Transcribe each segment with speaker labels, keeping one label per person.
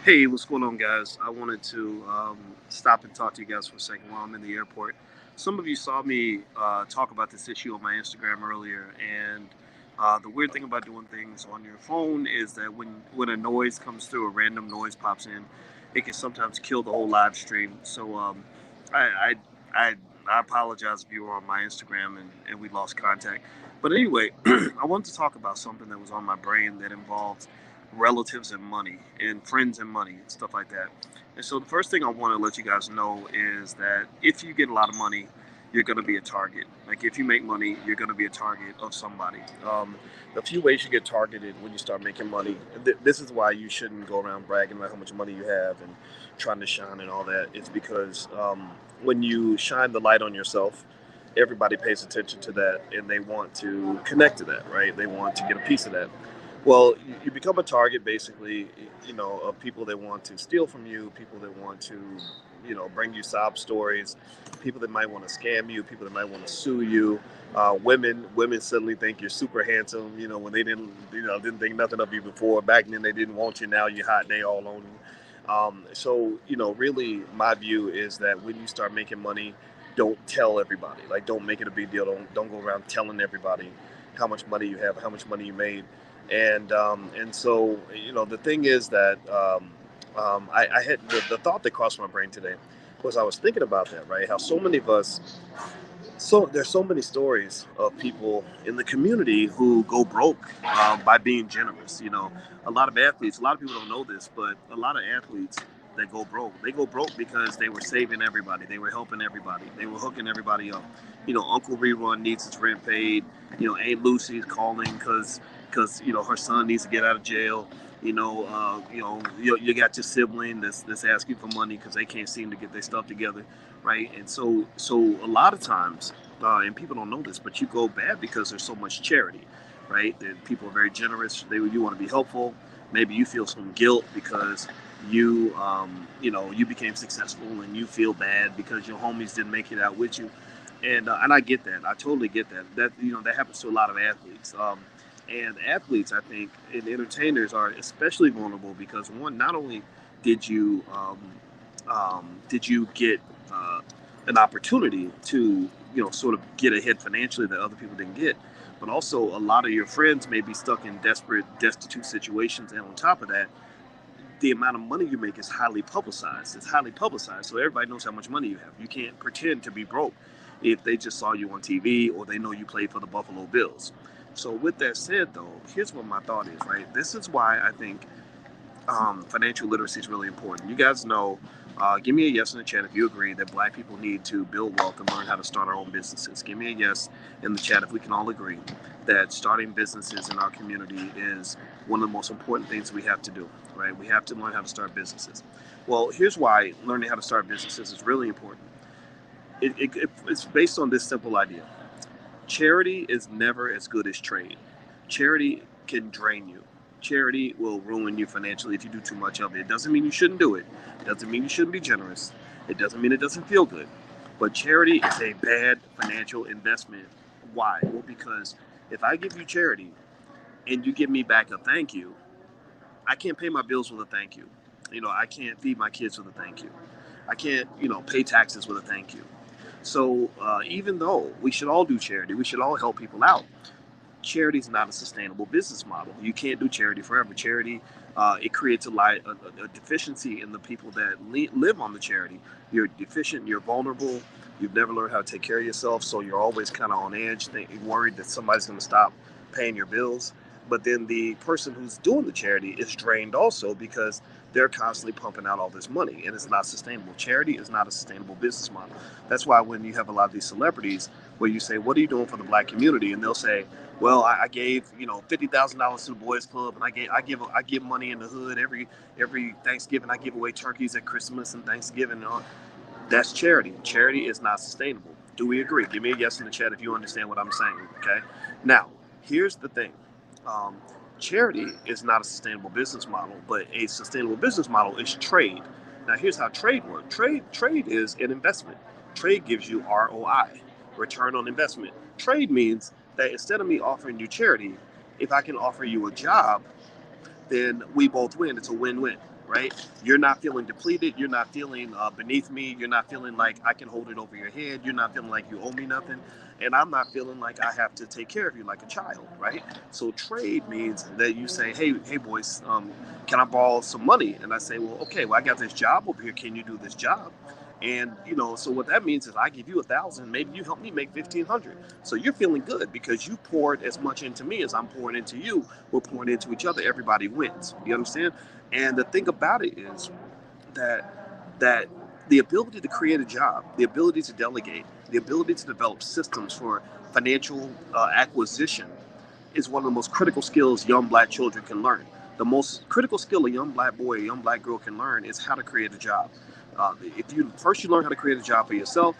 Speaker 1: Hey, what's going on, guys? I wanted to stop and talk to you guys for a second while I'm in the airport. Some of you saw me talk about this issue on my Instagram earlier, and the weird thing about doing things on your phone is that when a noise comes through, a random noise pops in, it can sometimes kill the whole live stream. So I, I I apologize if you were on my Instagram and we lost contact. But anyway, I wanted to talk about something that was on my brain that involves relatives and money and friends and money and stuff like that. And so the first thing I want to let you guys know is that if you get a lot of money, you're going to be a target. Like if you make money, you're going to be a target of somebody. The few ways you get targeted when you start making money. This is why you shouldn't go around bragging about how much money you have and trying to shine and all that. It's because when you shine the light on yourself, everybody pays attention to that and they want to connect to that, right? They want to get a piece of that. Well, you become a target basically, of people that want to steal from you, people that want to, bring you sob stories, people that might want to scam you, people that might want to sue you. Women suddenly think you're super handsome, when they didn't think nothing of you before. Back then they didn't want you. Now you're hot. They all on you. Really, my view is that when you start making money, don't tell everybody. Like, don't make it a big deal. Don't go around telling everybody how much money you have, how much money you made. And the thing is that I had the thought that crossed my brain today was I was thinking about that, right? How so many of us, so there's so many stories of people in the community who go broke by being generous. A lot of athletes, a lot of people don't know this, but a lot of athletes that go broke, they go broke because they were saving everybody, they were helping everybody, they were hooking everybody up. Uncle Rerun needs his rent paid. Aunt Lucy's calling because her son needs to get out of jail. You got your sibling that's asking for money because they can't seem to get their stuff together, right? And so a lot of times, and people don't know this, but you go bad because there's so much charity, right? That people are very generous. You want to be helpful. Maybe you feel some guilt because you became successful and you feel bad because your homies didn't make it out with you, and I get that. I totally get that. That happens to a lot of athletes. And athletes, I think, and entertainers are especially vulnerable because one, not only did you did you get uh, an opportunity to sort of get ahead financially that other people didn't get, but also a lot of your friends may be stuck in desperate, destitute situations, and on top of that, the amount of money you make is highly publicized. It's highly publicized, so everybody knows how much money you have. You can't pretend to be broke if they just saw you on TV or they know you played for the Buffalo Bills. So, with that said, though, here's what my thought is. Right, this is why I think financial literacy is really important. You guys know, give me a yes in the chat if you agree that black people need to build wealth and learn how to start our own businesses. Give me a yes in the chat if we can all agree that starting businesses in our community is one of the most important things we have to do, right? We have to learn how to start businesses. Well, here's why learning how to start businesses is really important. It's based on this simple idea: charity is never as good as trade. Charity can drain you. Charity will ruin you financially if you do too much of it. It doesn't mean you shouldn't do it. It doesn't mean you shouldn't be generous. It doesn't mean it doesn't feel good. But charity is a bad financial investment. Why? Well, because if I give you charity and you give me back a thank you, I can't pay my bills with a thank you. I can't feed my kids with a thank you. I can't, pay taxes with a thank you. So even though we should all do charity, we should all help people out, charity is not a sustainable business model. You can't do charity forever. Charity, it creates a deficiency in the people that live on the charity. You're deficient, you're vulnerable, you've never learned how to take care of yourself, so you're always kind of on edge, worried that somebody's going to stop paying your bills. But then the person who's doing the charity is drained also because they're constantly pumping out all this money and it's not sustainable. Charity is not a sustainable business model. That's why when you have a lot of these celebrities where you say, "What are you doing for the black community?" and they'll say, "Well, I gave $50,000 to the Boys Club, and I give money in the hood every Thanksgiving. I give away turkeys at Christmas and Thanksgiving." That's charity. Charity is not sustainable. Do we agree? Give me a yes in the chat if you understand what I'm saying. Okay. Now, here's the thing. Um, Charity is not a sustainable business model, but a sustainable business model is trade. Now, here's how trade works. Trade is an investment. Trade gives you ROI, return on investment. Trade means that instead of me offering you charity, if I can offer you a job then we both win. It's a win-win, right? You're not feeling depleted. You're not feeling beneath me. You're not feeling like I can hold it over your head. You're not feeling like you owe me nothing. And I'm not feeling like I have to take care of you like a child, right? So trade means that you say, hey, Boyce, can I borrow some money? And I say, well, okay, well, I got this job over here. Can you do this job? And so what that means is I give you 1,000, maybe you help me make 1,500. So you're feeling good because you poured as much into me as I'm pouring into you. We're pouring into each other. Everybody wins. You understand? And the thing about it is that the ability to create a job, the ability to delegate, the ability to develop systems for financial acquisition is one of the most critical skills young black children can learn. The most critical skill a young black boy, a young black girl can learn is how to create a job. If you first you learn how to create a job for yourself,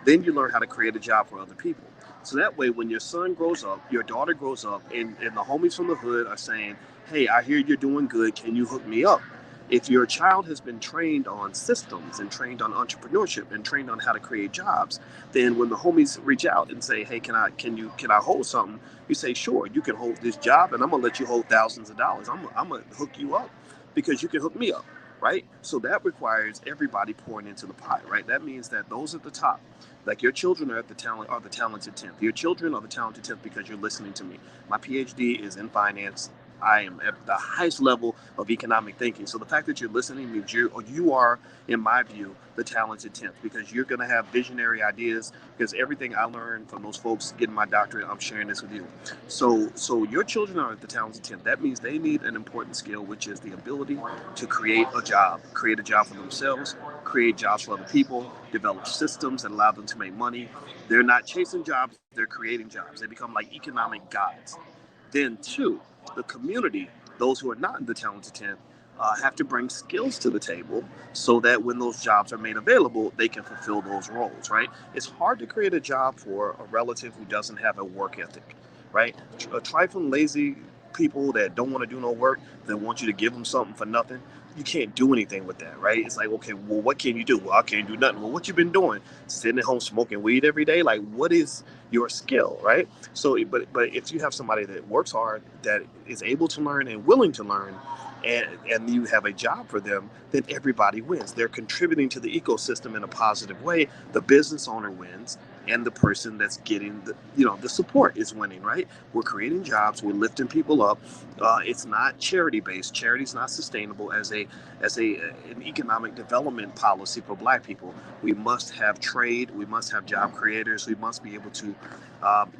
Speaker 1: then you learn how to create a job for other people. So that way, when your son grows up, your daughter grows up, and the homies from the hood are saying, "Hey, I hear you're doing good. Can you hook me up?" If your child has been trained on systems and trained on entrepreneurship and trained on how to create jobs, then when the homies reach out and say, "Hey, can I hold something?" You say, "Sure, you can hold this job, and I'm gonna let you hold thousands of dollars. I'm gonna hook you up because you can hook me up." Right? So that requires everybody pouring into the pot, right? That means that those at the top, like your children are the talented 10th. Your children are the talented 10th because you're listening to me. My PhD is in finance. I am at the highest level of economic thinking. So the fact that you're listening means you are, in my view, the talented 10th because you're going to have visionary ideas because everything I learned from those folks getting my doctorate, I'm sharing this with you. So your children are the talented 10th. That means they need an important skill, which is the ability to create a job for themselves, create jobs for other people, develop systems that allow them to make money. They're not chasing jobs, they're creating jobs. They become like economic gods. Then, two, the community, those who are not in the talented 10th, have to bring skills to the table so that when those jobs are made available, they can fulfill those roles, right? It's hard to create a job for a relative who doesn't have a work ethic, right? Trifling, lazy people that don't want to do no work, that want you to give them something for nothing, you can't do anything with that, right? It's like, okay, well, what can you do? Well, I can't do nothing. Well, what you been doing? Sitting at home smoking weed every day? Like, what is your skill, right? So, but if you have somebody that works hard, that is able to learn and willing to learn, and you have a job for them, then everybody wins. They're contributing to the ecosystem in a positive way. The business owner wins, and the person that's getting the support is winning, right? We're creating jobs, we're lifting people up. It's not charity based. Charity's not sustainable as an economic development policy for Black people. We must have trade. We must have job creators. We must be able to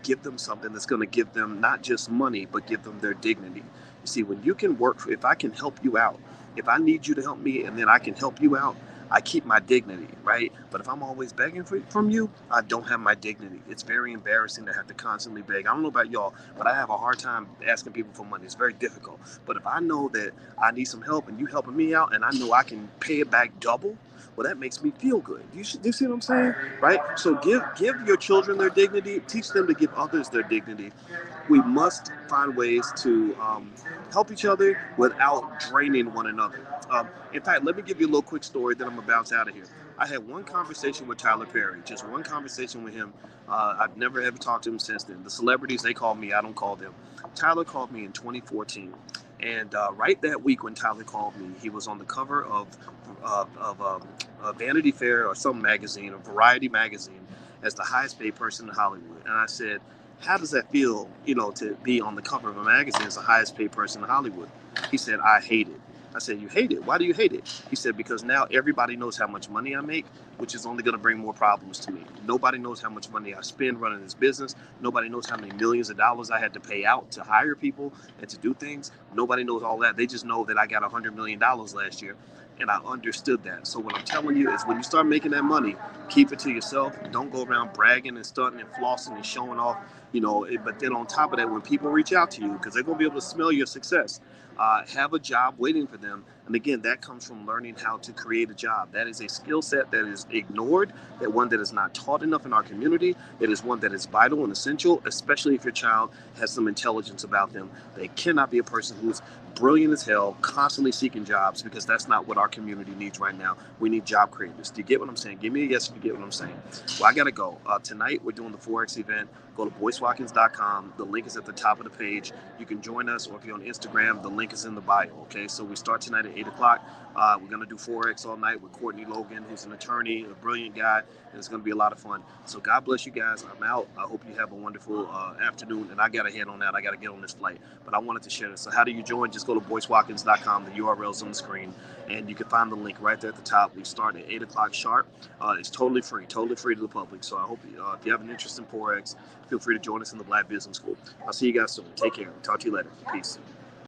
Speaker 1: give them something that's going to give them not just money, but give them their dignity. You see, when you can work, if I can help you out, if I need you to help me and then I can help you out, I keep my dignity, right? But if I'm always begging from you, I don't have my dignity. It's very embarrassing to have to constantly beg. I don't know about y'all, but I have a hard time asking people for money. It's very difficult. But if I know that I need some help and you helping me out and I know I can pay it back double, well, that makes me feel good. Do you see what I'm saying? Right? So give your children their dignity. Teach them to give others their dignity. We must find ways to help each other without draining one another. In fact, let me give you a little quick story, then I'm going to bounce out of here. I had one conversation with Tyler Perry, just one conversation with him. I've never ever talked to him since then. The celebrities, they call me, I don't call them. Tyler called me in 2014. And right that week when Tyler called me, he was on the cover of Vanity Fair or some magazine, a Variety magazine, as the highest paid person in Hollywood. And I said, how does that feel, to be on the cover of a magazine as the highest paid person in Hollywood? He said, I hate it. I said, you hate it? Why do you hate it? He said, because now everybody knows how much money I make, which is only going to bring more problems to me. Nobody knows how much money I spend running this business. Nobody knows how many millions of dollars I had to pay out to hire people and to do things. Nobody knows all that. They just know that I got $100 million last year. And I understood that. So what I'm telling you is when you start making that money, keep it to yourself. Don't go around bragging and stunting and flossing and showing off, but then on top of that, when people reach out to you, because they're going to be able to smell your success, have a job waiting for them. And again, that comes from learning how to create a job. That is a skill set that is ignored, that one that is not taught enough in our community. It is one that is vital and essential, especially if your child has some intelligence about them. They cannot be a person who's brilliant as hell, constantly seeking jobs, because that's not what our community needs right now. We need job creators. Do you get what I'm saying? Give me a yes if you get what I'm saying. Well, I got to go. Tonight, we're doing the Forex event. Go to boycewatkins.com. The link is at the top of the page. You can join us, or if you're on Instagram, the link is in the bio. Okay, so we start tonight at 8 o'clock. We're going to do Forex all night with Courtney Logan, who's an attorney, a brilliant guy, and it's going to be a lot of fun. So God bless you guys. I'm out. I hope you have a wonderful afternoon, and I got to head on out. I got to get on this flight, but I wanted to share this. So how do you join? Just go to boycewatkins.com. The URL's on the screen, and you can find the link right there at the top. We start at 8 o'clock sharp. It's totally free to the public. So I hope if you have an interest in Forex, feel free to join us in the Black Business School. I'll see you guys soon. Take care. Talk to you later. Peace.